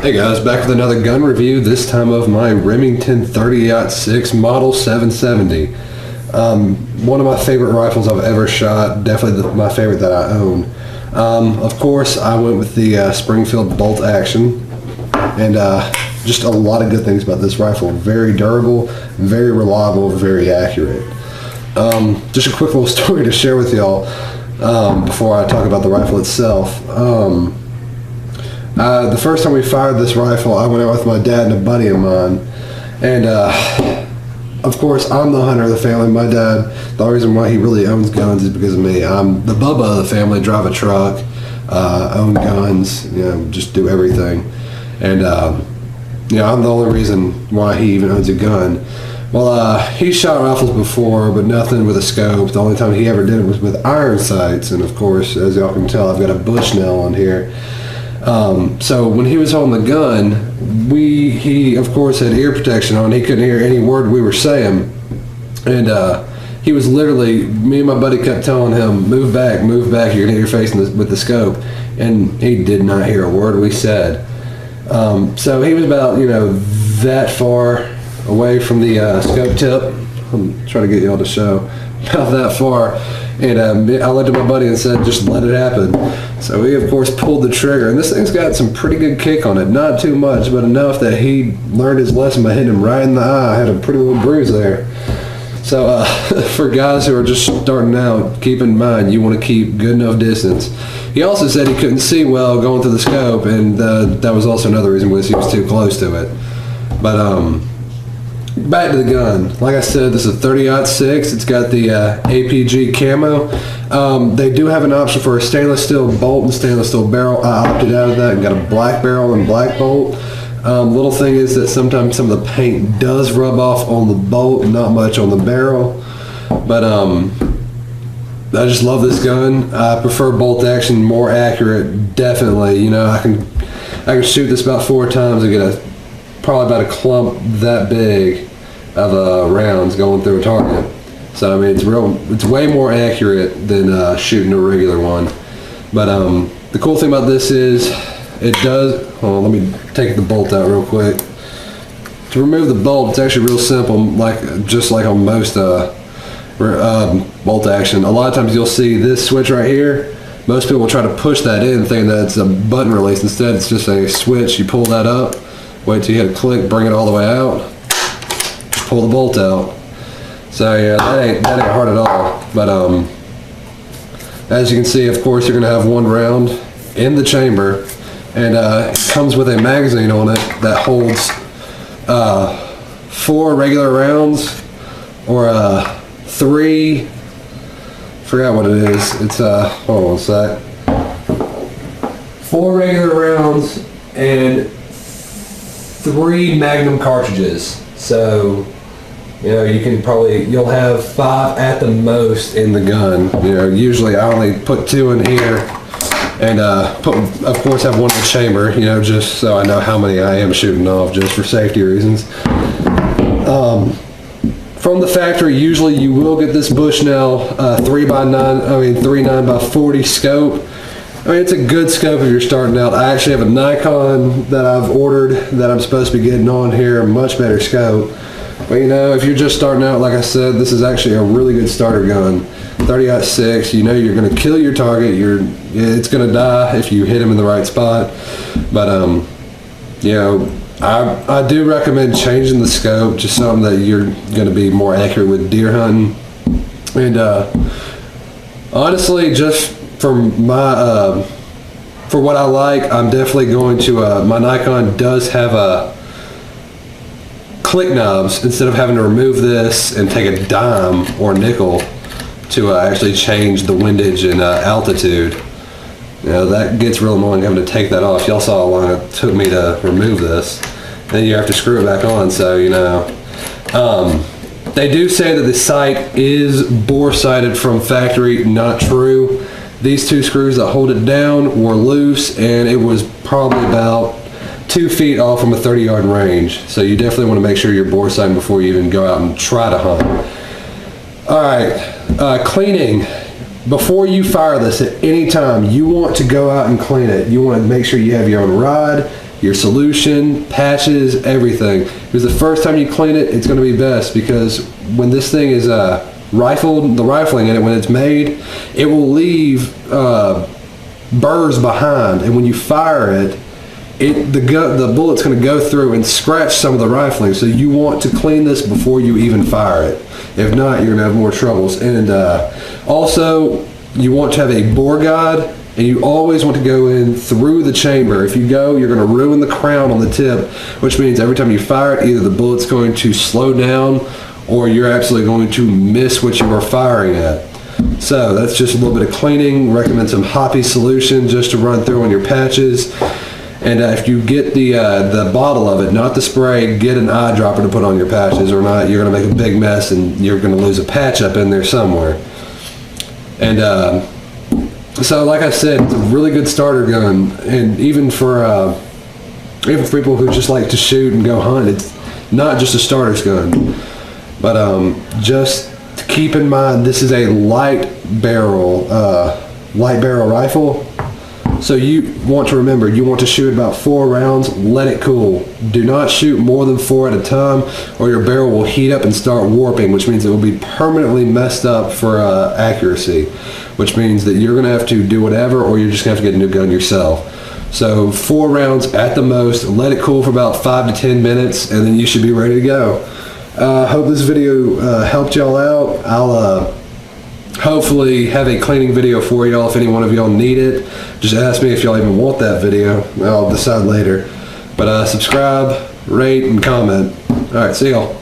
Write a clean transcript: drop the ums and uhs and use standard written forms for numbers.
Hey guys, back with another gun review, this time of my Remington 30-06 Model 770. One of my favorite rifles I've ever shot, definitely my favorite that I own. Of course, I went with the Springfield bolt action, and just a lot of good things about this rifle. Very durable, very reliable, very accurate. Just a quick little story to share with y'all before I talk about the rifle itself. The first time we fired this rifle, I went out with my dad and a buddy of mine, and of course I'm the hunter of the family. My dad, the only reason why he really owns guns is because of me. I'm the Bubba of the family, drive a truck, own guns, just do everything. And I'm the only reason why he even owns a gun. Well, he shot rifles before, but nothing with a scope. The only time he ever did it was with iron sights, and of course, as y'all can tell, I've got a Bushnell on here. So when he was holding the gun, he of course had ear protection on. He couldn't hear any word we were saying, and he was literally, me and my buddy kept telling him, move back, you're gonna hit your face with the scope, and he did not hear a word we said. So he was about that far away from the scope tip. I'm trying to get y'all to show about that far, and I looked at my buddy and said, just let it happen. So he of course pulled the trigger, and this thing's got some pretty good kick on it. Not too much, but enough that he learned his lesson by hitting him right in the eye. I had a pretty little bruise there. So for guys who are just starting out, keep in mind you want to keep good enough distance. He also said he couldn't see well going through the scope, and that was also another reason was he was too close to it. But back to the gun. Like I said, this is a 30-06. It's got the APG camo. They do have an option for a stainless steel bolt and stainless steel barrel. I opted out of that and got a black barrel and black bolt. Little thing is that sometimes some of the paint does rub off on the bolt, not much on the barrel. But I just love this gun. I prefer bolt action, more accurate, definitely. I can shoot this about 4 times and get probably about a clump that big of rounds going through a target. So I mean, it's way more accurate than shooting a regular one. But the cool thing about this is it does. Hold on, let me take the bolt out real quick. To remove the bolt, it's actually real simple, just like on most bolt action. A lot of times you'll see this switch right here. Most people will try to push that in, thinking that it's a button release. Instead, it's just a switch. You pull that up, wait till you hit a click, bring it all the way out, pull the bolt out. So yeah, that ain't hard at all. But as you can see, of course, you're gonna have 1 round in the chamber, and it comes with a magazine on it that holds 4 regular rounds, or 3. Forgot what it is. It's hold on a sec. 4 regular rounds and 3 Magnum cartridges. So you'll have 5 at the most in the gun. Usually I only put 2 in here, and of course have 1 in the chamber, just so I know how many I am shooting off, just for safety reasons. From the factory, usually you will get this Bushnell 3 9x40 scope. I mean, it's a good scope if you're starting out. I actually have a Nikon that I've ordered that I'm supposed to be getting on here, a much better scope. But if you're just starting out, like I said, this is actually a really good starter gun. 30-06, you're going to kill your target. It's going to die if you hit him in the right spot. But I do recommend changing the scope, just something that you're going to be more accurate with deer hunting. And honestly, just for what I like, I'm definitely going to, my Nikon does have click knobs, instead of having to remove this and take a dime or nickel to actually change the windage and altitude. That gets real annoying having to take that off. Y'all saw how long it took me to remove this. Then you have to screw it back on, so they do say that the sight is bore sighted from factory. Not true. These 2 screws that hold it down were loose, and it was probably about 2 feet off from a 30-yard range. So you definitely want to make sure you're bore sighting before you even go out and try to hunt. All right, cleaning. before you fire this at any time, you want to go out and clean it. You want to make sure you have your own rod, your solution, patches, everything. Because the first time you clean it, it's going to be best, because when this thing is rifled, the rifling in it, when it's made, it will leave burrs behind, and when you fire it, the bullet's going to go through and scratch some of the rifling. So you want to clean this before you even fire it. If not, you're going to have more troubles. And also, you want to have a bore guide, and you always want to go in through the chamber. If you go, you're going to ruin the crown on the tip, which means every time you fire it, either the bullet's going to slow down or you're absolutely going to miss what you are firing at. So that's just a little bit of cleaning. Recommend some Hoppy solution just to run through on your patches. And if you get the bottle of it, not the spray, get an eyedropper to put on your patches, or not, you're going to make a big mess and you're going to lose a patch up in there somewhere. And so, like I said, it's a really good starter gun, and even for people who just like to shoot and go hunt, it's not just a starter's gun. But just to keep in mind, this is a light barrel rifle. So you want to remember, you want to shoot about 4 rounds, let it cool. Do not shoot more than 4 at a time, or your barrel will heat up and start warping, which means it will be permanently messed up for accuracy, which means that you're going to have to do whatever, or you're just going to have to get a new gun yourself. So 4 rounds at the most, let it cool for about 5 to 10 minutes, and then you should be ready to go. Hope this video helped y'all out. I'll hopefully have a cleaning video for y'all if any one of y'all need it. Just ask me if y'all even want that video. I'll decide later. But subscribe, rate, and comment. Alright, see y'all.